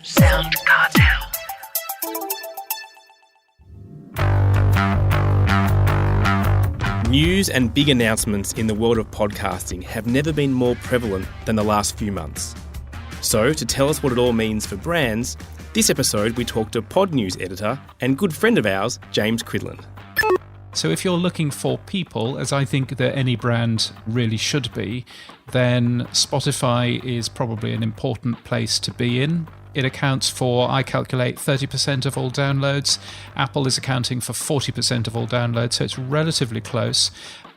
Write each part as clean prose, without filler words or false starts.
Sound Cartel. News and big announcements in the world of podcasting have never been more prevalent than the last few months. So, to tell us what it all means for brands, this episode we talked to Pod News editor and good friend of ours, James Cridland. So if you're looking for people, as I think that any brand really should be, then Spotify is probably an important place to be in. It accounts for, I calculate, 30% of all downloads. Apple is accounting for 40% of all downloads, so it's relatively close.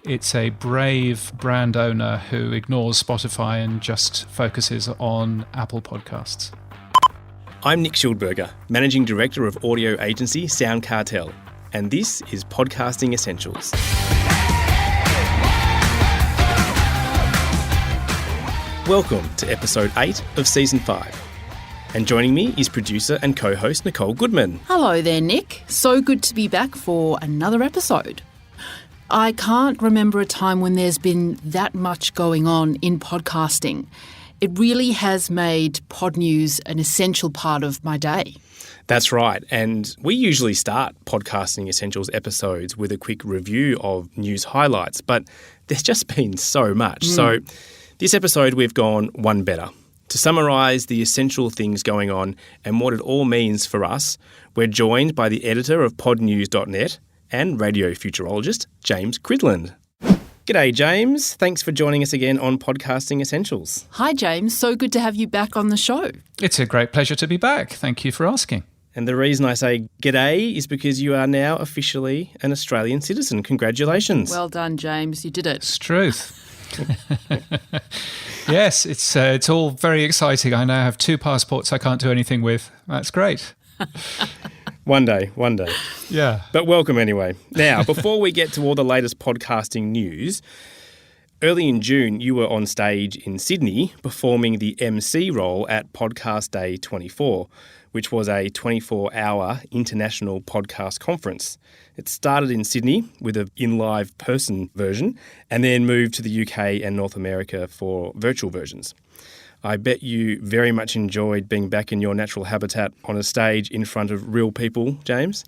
It's a brave brand owner who ignores Spotify and just focuses on Apple Podcasts. I'm Nick Schildberger, Managing Director of audio agency Sound Cartel, and this is Podcasting Essentials. Welcome to episode 8 of season 5. And joining me is producer and co-host Nicole Goodman. Hello there, Nick. So good to be back for another episode. I can't remember a time when there's been that much going on in podcasting. It really has made Pod News an essential part of my day. That's right, and we usually start Podcasting Essentials episodes with a quick review of news highlights, but there's just been so much. So this episode we've gone one better. To summarise the essential things going on and what it all means for us, we're joined by the editor of podnews.net and radio futurologist, James Cridland. G'day, James. Thanks for joining us again on Podcasting Essentials. Hi, James. So good to have you back on the show. It's a great pleasure to be back. Thank you for asking. And the reason I say g'day is because you are now officially an Australian citizen. Congratulations. Well done, James. You did it. It's truth. Yes, it's all very exciting. I now have 2 passports I can't do anything with. That's great. One day. Yeah. But welcome anyway. Now, before we get to all the latest podcasting news, early in June you were on stage in Sydney performing the MC role at Podcast Day 24, which was a 24-hour international podcast conference. It started in Sydney with an in-live person version and then moved to the UK and North America for virtual versions. I bet you very much enjoyed being back in your natural habitat on a stage in front of real people, James.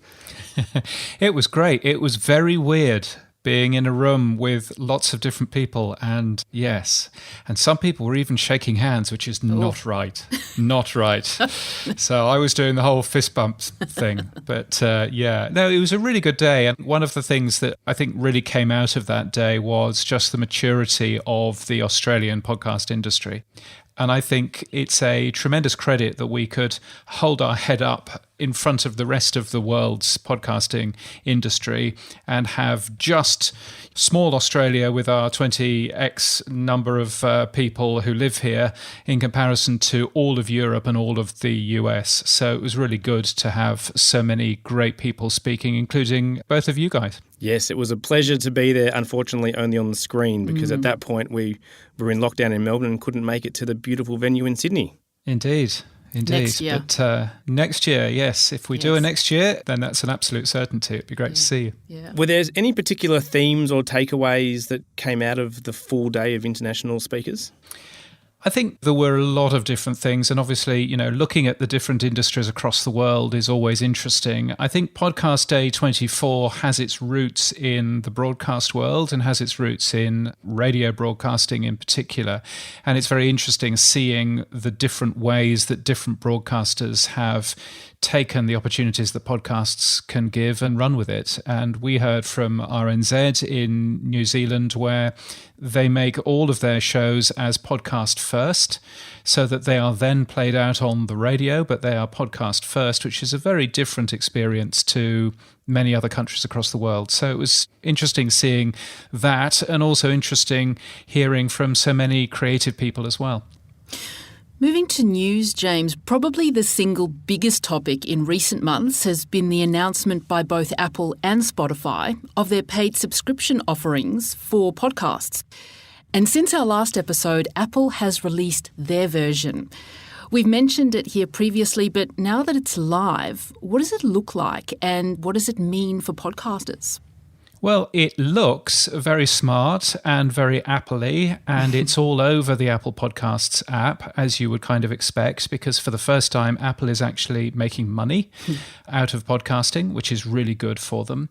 It was great. It was very weird being in a room with lots of different people, and yes, and some people were even shaking hands, which is not right. Not right. So I was doing the whole fist bumps thing. But it was a really good day. And one of the things that I think really came out of that day was just the maturity of the Australian podcast industry. And I think it's a tremendous credit that we could hold our head up in front of the rest of the world's podcasting industry and have just small Australia with our 20x number of people who live here in comparison to all of Europe and all of the US. So it was really good to have so many great people speaking, including both of you guys. Yes, it was a pleasure to be there, unfortunately only on the screen, because at that point we were in lockdown in Melbourne and couldn't make it to the beautiful venue in Sydney. Indeed. Next year. But next year, yes. If we do it next year, then that's an absolute certainty. It'd be great to see you. Yeah. Were there any particular themes or takeaways that came out of the full day of international speakers? I think there were a lot of different things, and obviously, looking at the different industries across the world is always interesting. I think Podcast Day 24 has its roots in the broadcast world and has its roots in radio broadcasting in particular, and it's very interesting seeing the different ways that different broadcasters have taken the opportunities that podcasts can give and run with it. And we heard from RNZ in New Zealand, where they make all of their shows as podcast first, so that they are then played out on the radio, but they are podcast first, which is a very different experience to many other countries across the world. So it was interesting seeing that, and also interesting hearing from so many creative people as well. Moving to news, James, probably the single biggest topic in recent months has been the announcement by both Apple and Spotify of their paid subscription offerings for podcasts. And since our last episode, Apple has released their version. We've mentioned it here previously, but now that it's live, what does it look like and what does it mean for podcasters? Well, it looks very smart and very Apple-y, and it's all over the Apple Podcasts app, as you would kind of expect, because for the first time, Apple is actually making money out of podcasting, which is really good for them.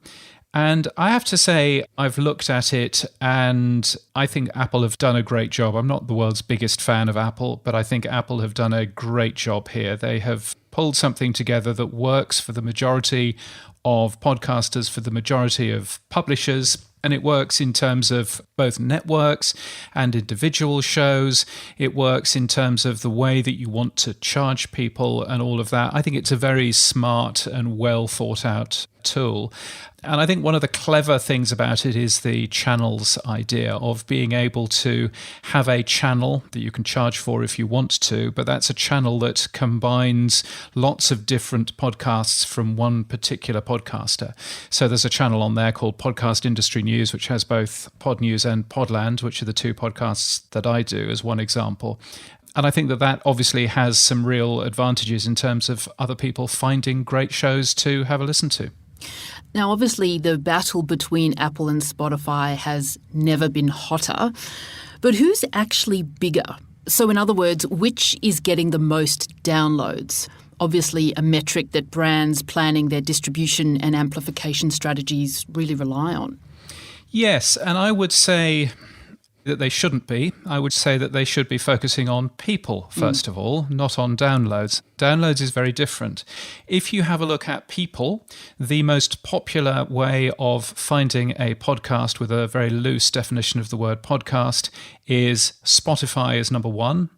And I have to say, I've looked at it and I think Apple have done a great job. I'm not the world's biggest fan of Apple, but I think Apple have done a great job here. They have pulled something together that works for the majority of podcasters, for the majority of publishers, and it works in terms of both networks and individual shows. It works in terms of the way that you want to charge people and all of that. I think it's a very smart and well thought out tool. And I think one of the clever things about it is the channels idea of being able to have a channel that you can charge for if you want to, but that's a channel that combines lots of different podcasts from one particular podcaster. So there's a channel on there called Podcast Industry News, which has both Pod News and Podland, which are the two podcasts that I do as one example. And I think that that obviously has some real advantages in terms of other people finding great shows to have a listen to. Now, obviously, the battle between Apple and Spotify has never been hotter, but who's actually bigger? So, in other words, which is getting the most downloads? Obviously, a metric that brands planning their distribution and amplification strategies really rely on. Yes, and I would say that they shouldn't be. I would say that they should be focusing on people, first of all, not on downloads. Downloads is very different. If you have a look at people, the most popular way of finding a podcast with a very loose definition of the word podcast is Spotify is number one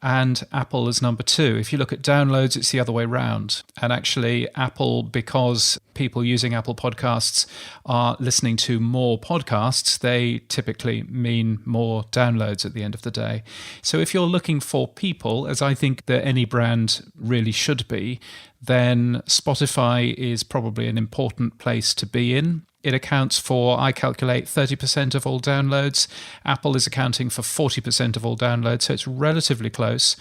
and Apple is number two. If you look at downloads, it's the other way round. And actually, Apple, because people using Apple Podcasts are listening to more podcasts, they typically mean more downloads at the end of the day. So if you're looking for people, as I think that any brand really should be, then Spotify is probably an important place to be in. It accounts for, I calculate, 30% of all downloads. Apple is accounting for 40% of all downloads, so it's relatively close.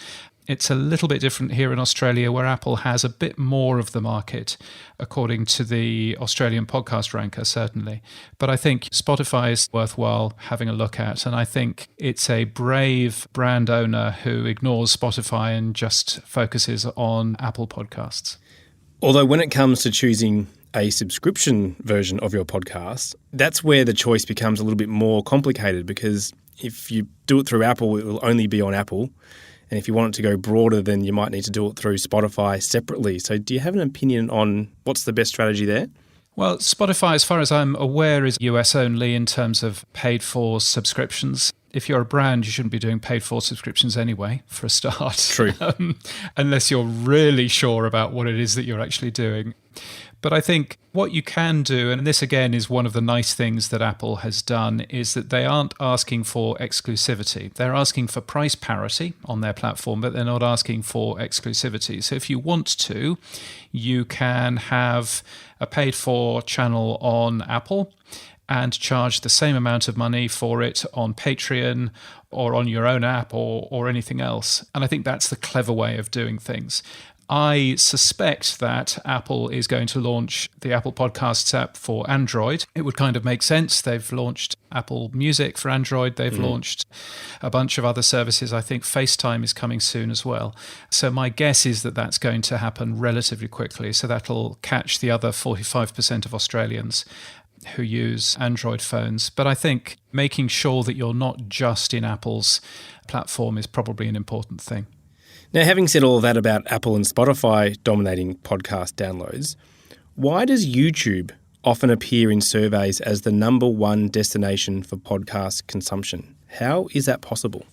It's a little bit different here in Australia, where Apple has a bit more of the market, according to the Australian podcast ranker, certainly. But I think Spotify is worthwhile having a look at, and I think it's a brave brand owner who ignores Spotify and just focuses on Apple Podcasts. Although when it comes to choosing a subscription version of your podcast, that's where the choice becomes a little bit more complicated, because if you do it through Apple, it will only be on Apple. And if you want it to go broader, then you might need to do it through Spotify separately. So do you have an opinion on what's the best strategy there? Well, Spotify, as far as I'm aware, is US only in terms of paid for subscriptions. If you're a brand, you shouldn't be doing paid for subscriptions anyway, for a start. True. Unless you're really sure about what it is that you're actually doing. But I think what you can do, and this again is one of the nice things that Apple has done, is that they aren't asking for exclusivity. They're asking for price parity on their platform, but they're not asking for exclusivity. So if you want to, you can have a paid for channel on Apple and charge the same amount of money for it on Patreon or on your own app or anything else. And I think that's the clever way of doing things. I suspect that Apple is going to launch the Apple Podcasts app for Android. It would kind of make sense. They've launched Apple Music for Android. They've launched a bunch of other services. I think FaceTime is coming soon as well. So my guess is that that's going to happen relatively quickly. So that'll catch the other 45% of Australians who use Android phones. But I think making sure that you're not just in Apple's platform is probably an important thing. Now, having said all of that about Apple and Spotify dominating podcast downloads, why does YouTube often appear in surveys as the number one destination for podcast consumption? How is that possible?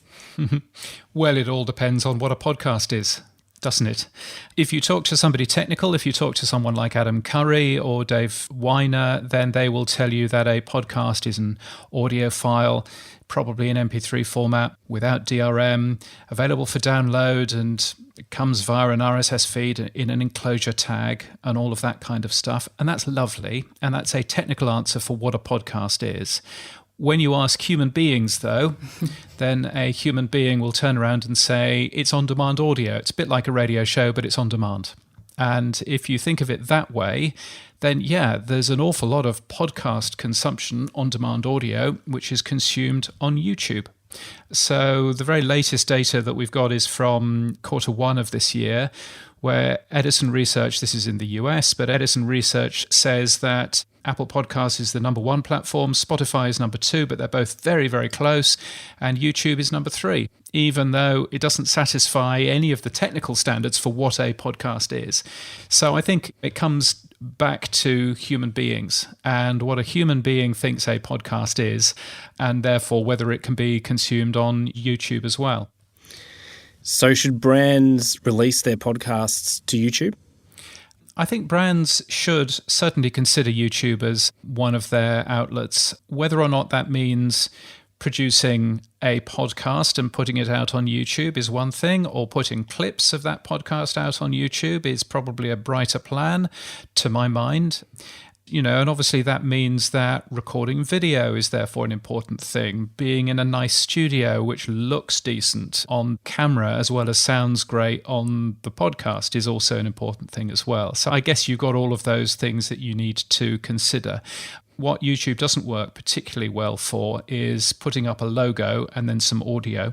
Well, it all depends on what a podcast is, doesn't it? If you talk to somebody technical, if you talk to someone like Adam Curry or Dave Weiner, then they will tell you that a podcast is an audio file, probably in MP3 format, without DRM, available for download, and it comes via an RSS feed in an enclosure tag and all of that kind of stuff. And that's lovely. And that's a technical answer for what a podcast is. When you ask human beings, though, then a human being will turn around and say it's on-demand audio. It's a bit like a radio show, but it's on demand. And if you think of it that way, then there's an awful lot of podcast consumption, on-demand audio, which is consumed on YouTube. So the very latest data that we've got is from Q1 of this year, where Edison Research, this is in the US, but Edison Research says that Apple Podcasts is the number 1 platform, Spotify is number 2, but they're both very, very close, and YouTube is number 3, even though it doesn't satisfy any of the technical standards for what a podcast is. So I think it comes back to human beings and what a human being thinks a podcast is, and therefore whether it can be consumed on YouTube as well. So should brands release their podcasts to YouTube? I think brands should certainly consider YouTube as one of their outlets. Whether or not that means producing a podcast and putting it out on YouTube is one thing, or putting clips of that podcast out on YouTube is probably a brighter plan, to my mind. And obviously that means that recording video is therefore an important thing. Being in a nice studio which looks decent on camera as well as sounds great on the podcast is also an important thing as well. So I guess you've got all of those things that you need to consider. What YouTube doesn't work particularly well for is putting up a logo and then some audio.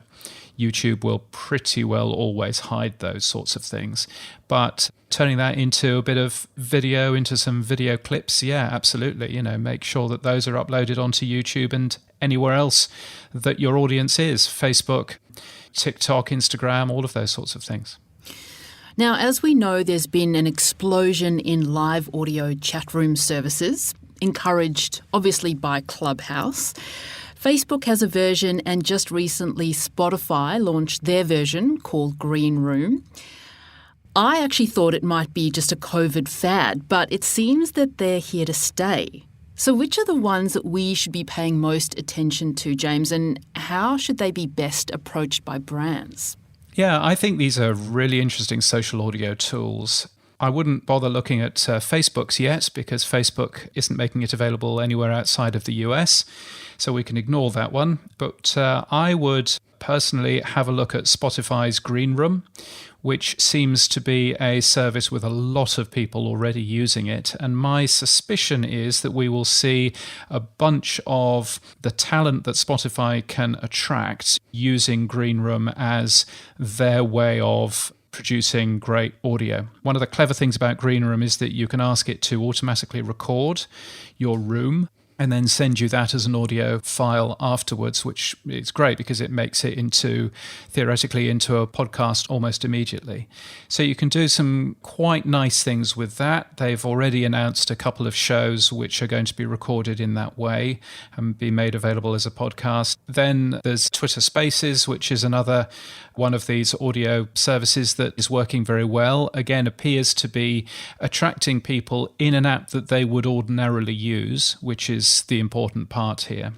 YouTube will pretty well always hide those sorts of things. But turning that into a bit of video, into some video clips, absolutely. Make sure that those are uploaded onto YouTube and anywhere else that your audience is. Facebook, TikTok, Instagram, all of those sorts of things. Now, as we know, there's been an explosion in live audio chat room services, encouraged obviously by Clubhouse. Facebook has a version, and just recently Spotify launched their version called Green Room. I actually thought it might be just a COVID fad, but it seems that they're here to stay. So which are the ones that we should be paying most attention to, James, and how should they be best approached by brands? Yeah, I think these are really interesting social audio tools. I wouldn't bother looking at Facebook's yet because Facebook isn't making it available anywhere outside of the US, so we can ignore that one. But I would personally have a look at Spotify's Green Room, which seems to be a service with a lot of people already using it. And my suspicion is that we will see a bunch of the talent that Spotify can attract using Green Room as their way of producing great audio. One of the clever things about Green Room is that you can ask it to automatically record your room and then send you that as an audio file afterwards, which is great because it makes it theoretically into a podcast almost immediately. So you can do some quite nice things with that. They've already announced a couple of shows which are going to be recorded in that way and be made available as a podcast. Then there's Twitter Spaces, which is another one of these audio services that is working very well. Again, appears to be attracting people in an app that they would ordinarily use, which is the important part here.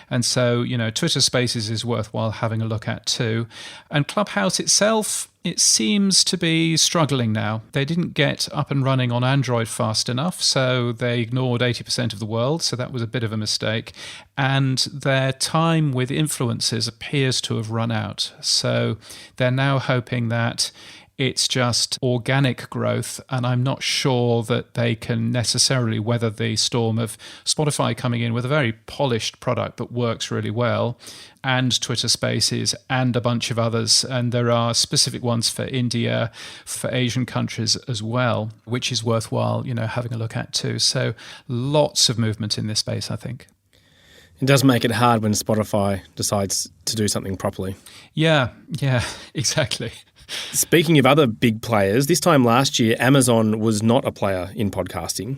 And so, Twitter Spaces is worthwhile having a look at too. And Clubhouse itself, it seems to be struggling now. They didn't get up and running on Android fast enough, so they ignored 80% of the world, so that was a bit of a mistake. And their time with influencers appears to have run out. So they're now hoping that it's just organic growth, and I'm not sure that they can necessarily weather the storm of Spotify coming in with a very polished product that works really well, and Twitter Spaces and a bunch of others. And there are specific ones for India, for Asian countries as well, which is worthwhile, having a look at too. So lots of movement in this space, I think. It does make it hard when Spotify decides to do something properly. Yeah, exactly. Speaking of other big players, this time last year, Amazon was not a player in podcasting,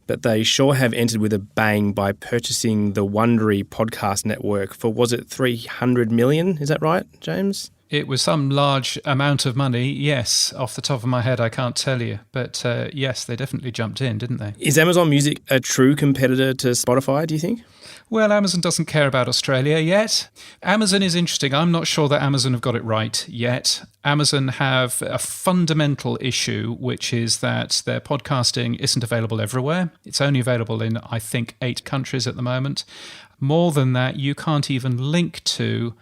but they sure have entered with a bang by purchasing the Wondery podcast network for, was it $300 million? Is that right, James? It was some large amount of money, yes. Off the top of my head, I can't tell you. But yes, they definitely jumped in, didn't they? Is Amazon Music a true competitor to Spotify, do you think? Well, Amazon doesn't care about Australia yet. Amazon is interesting. I'm not sure that Amazon have got it right yet. Amazon have a fundamental issue, which is that their podcasting isn't available everywhere. It's only available in, I think, 8 countries at the moment. More than that, you can't even link to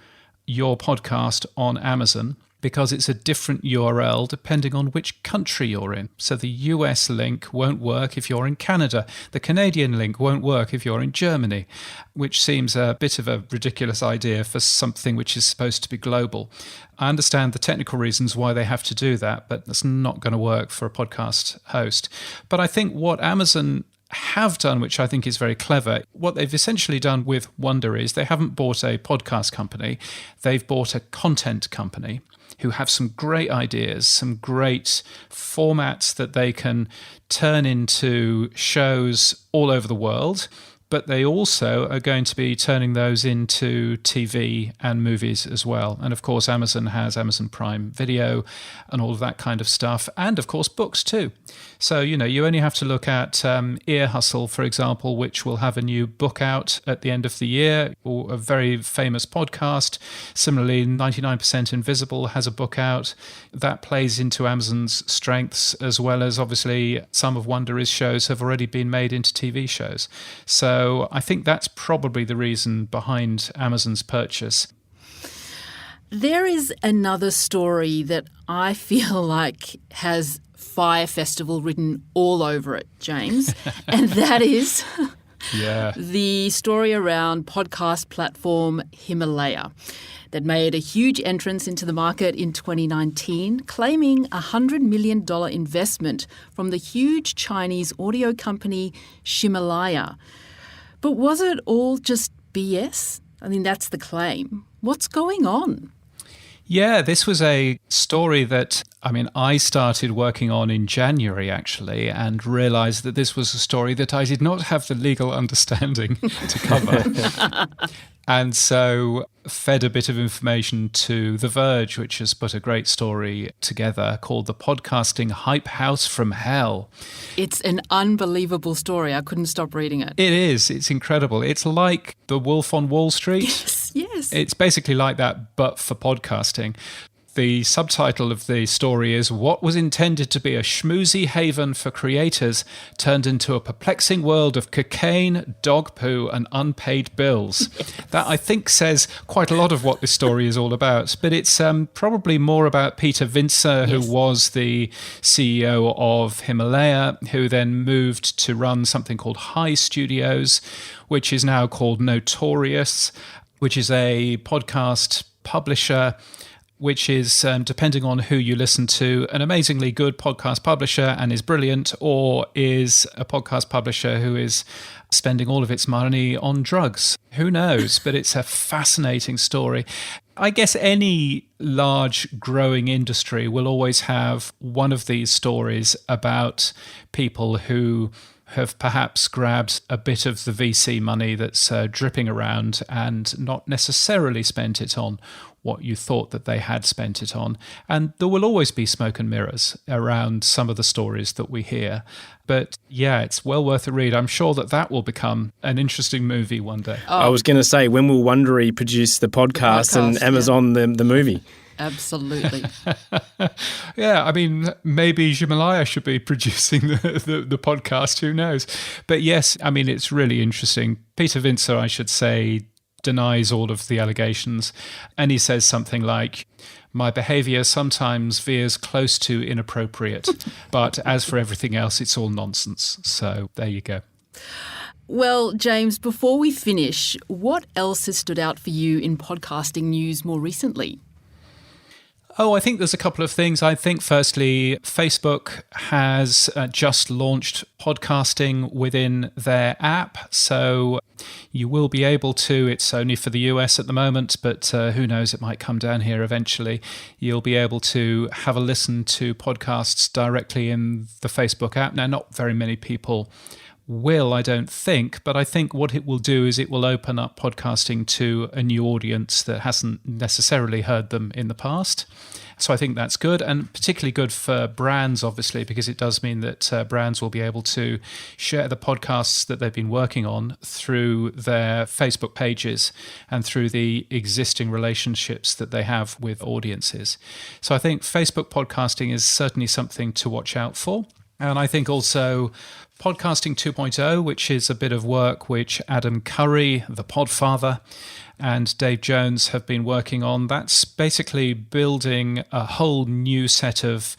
your podcast on Amazon. because it's a different URL depending on which country you're in. So the US link won't work if you're in Canada. The Canadian link won't work if you're in Germany, which seems a bit of a ridiculous idea for something which is supposed to be global. I understand the technical reasons why they have to do that, but that's not going to work for a podcast host. But I think what Amazon have done, which I think is very clever, what they've essentially done with Wonder is they haven't bought a podcast company, they've bought a content company who have some great ideas, some great formats that they can turn into shows all over the world. But they also are going to be turning those into TV and movies as well. And of course, Amazon has Amazon Prime Video and all of that kind of stuff. And of course, books too. So, you only have to look at Ear Hustle, for example, which will have a new book out at the end of the year, or a very famous podcast. Similarly, 99% Invisible has a book out. That plays into Amazon's strengths, as well as obviously some of Wondery's shows have already been made into TV shows. So I think that's probably the reason behind Amazon's purchase. There is another story that I feel like has Fire Festival written all over it, James, and that is the story around podcast platform Himalaya that made a huge entrance into the market in 2019, claiming a $100 million investment from the huge Chinese audio company Himalaya. But was it all just BS? I mean, that's the claim. What's going on? Yeah, this was a story that, I started working on in January, actually, and realized that this was a story that I did not have the legal understanding to cover. And so fed a bit of information to The Verge, which has put a great story together called The Podcasting Hype House from Hell. It's an unbelievable story. I couldn't stop reading it. It is. It's incredible. It's like The Wolf on Wall Street. Yes. It's basically like that, but for podcasting. The subtitle of the story is What Was Intended to Be a Schmoozy Haven for Creators Turned into a Perplexing World of Cocaine, Dog Poo and Unpaid Bills. Yes. That, I think, says quite a lot of what this story is all about. But it's probably more about Peter Vincer, who was the CEO of Himalaya, who then moved to run something called High Studios, which is now called Notorious, which is a podcast publisher which is, depending on who you listen to, an amazingly good podcast publisher and is brilliant, or is a podcast publisher who is spending all of its money on drugs. Who knows? But it's a fascinating story. I guess any large growing industry will always have one of these stories about people who have perhaps grabbed a bit of the VC money that's dripping around and not necessarily spent it on what you thought that they had spent it on. And there will always be smoke and mirrors around some of the stories that we hear. But yeah, it's well worth a read. I'm sure that will become an interesting movie one day. I was going to say, when will Wondery produce the podcast and Amazon the movie? Absolutely. Yeah, maybe Himalaya should be producing the podcast, who knows? But yes, it's really interesting. Peter Vincer, I should say, denies all of the allegations. And he says something like, my behaviour sometimes veers close to inappropriate, but as for everything else, it's all nonsense. So there you go. Well, James, before we finish, what else has stood out for you in podcasting news more recently? Oh, I think there's a couple of things. I think, firstly, Facebook has just launched podcasting within their app. So you will be able to, it's only for the US at the moment, but who knows, it might come down here eventually. You'll be able to have a listen to podcasts directly in the Facebook app. Now, not very many people will, I don't think, but I think what it will do is it will open up podcasting to a new audience that hasn't necessarily heard them in the past. So I think that's good, and particularly good for brands, obviously, because it does mean that brands will be able to share the podcasts that they've been working on through their Facebook pages and through the existing relationships that they have with audiences. So I think Facebook podcasting is certainly something to watch out for. And I think also Podcasting 2.0, which is a bit of work which Adam Curry, the Podfather, and Dave Jones have been working on. That's basically building a whole new set of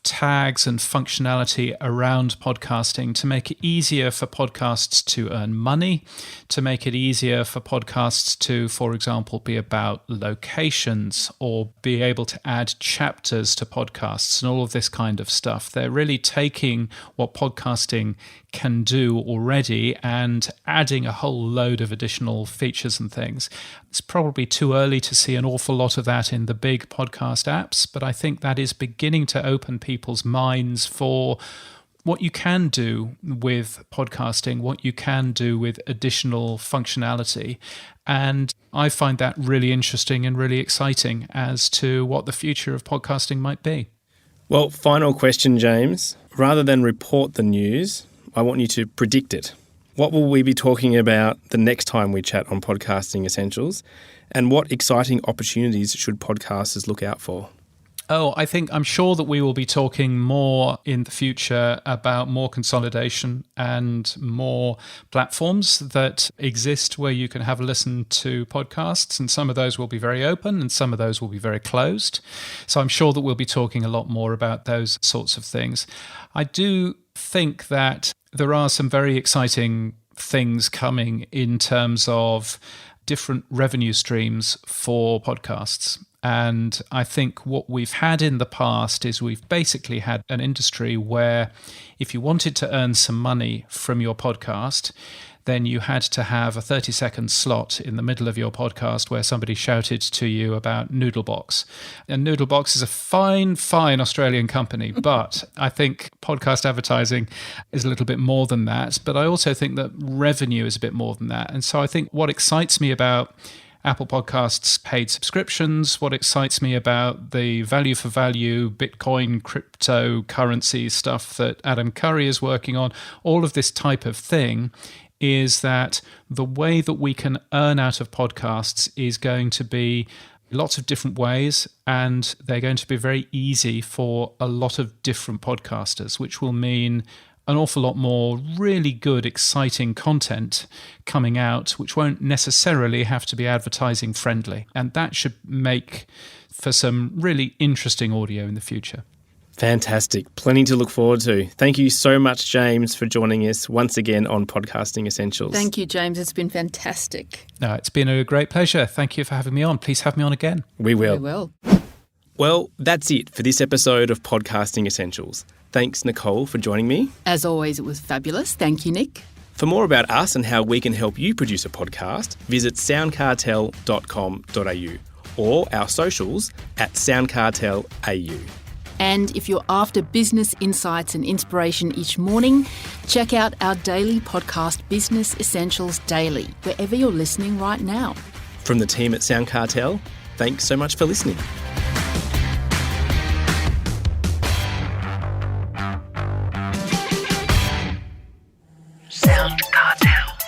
tags and functionality around podcasting to make it easier for podcasts to earn money, to make it easier for podcasts to, for example, be about locations or be able to add chapters to podcasts and all of this kind of stuff. They're really taking what podcasting can do already and adding a whole load of additional features and things. It's probably too early to see an awful lot of that in the big podcast apps, but I think that is beginning to open people's minds for what you can do with podcasting, what you can do with additional functionality. And I find that really interesting and really exciting as to what the future of podcasting might be. Well, final question, James. Rather than report the news, I want you to predict it. What will we be talking about the next time we chat on Podcasting Essentials? And what exciting opportunities should podcasters look out for? I'm sure that we will be talking more in the future about more consolidation and more platforms that exist where you can have a listen to podcasts, and some of those will be very open and some of those will be very closed. So I'm sure that we'll be talking a lot more about those sorts of things. I do think that there are some very exciting things coming in terms of different revenue streams for podcasts. And I think what we've had in the past is we've basically had an industry where if you wanted to earn some money from your podcast, then you had to have a 30-second slot in the middle of your podcast where somebody shouted to you about Noodlebox. And Noodlebox is a fine Australian company, but I think podcast advertising is a little bit more than that. But I also think that revenue is a bit more than that. And so I think what excites me about Apple Podcasts paid subscriptions, what excites me about the value for value, Bitcoin, cryptocurrency stuff that Adam Curry is working on, all of this type of thing, is that the way that we can earn out of podcasts is going to be lots of different ways, and they're going to be very easy for a lot of different podcasters, which will mean an awful lot more really good, exciting content coming out, which won't necessarily have to be advertising friendly. And that should make for some really interesting audio in the future. Fantastic. Plenty to look forward to. Thank you so much, James, for joining us once again on Podcasting Essentials. Thank you, James. It's been fantastic. No, it's been a great pleasure. Thank you for having me on. Please have me on again. We will. We will. Well, that's it for this episode of Podcasting Essentials. Thanks, Nicole, for joining me. As always, it was fabulous. Thank you, Nick. For more about us and how we can help you produce a podcast, visit soundcartel.com.au or our socials at soundcartelAU. And if you're after business insights and inspiration each morning, check out our daily podcast, Business Essentials Daily, wherever you're listening right now. From the team at Sound Cartel, thanks so much for listening. Sound Cartel.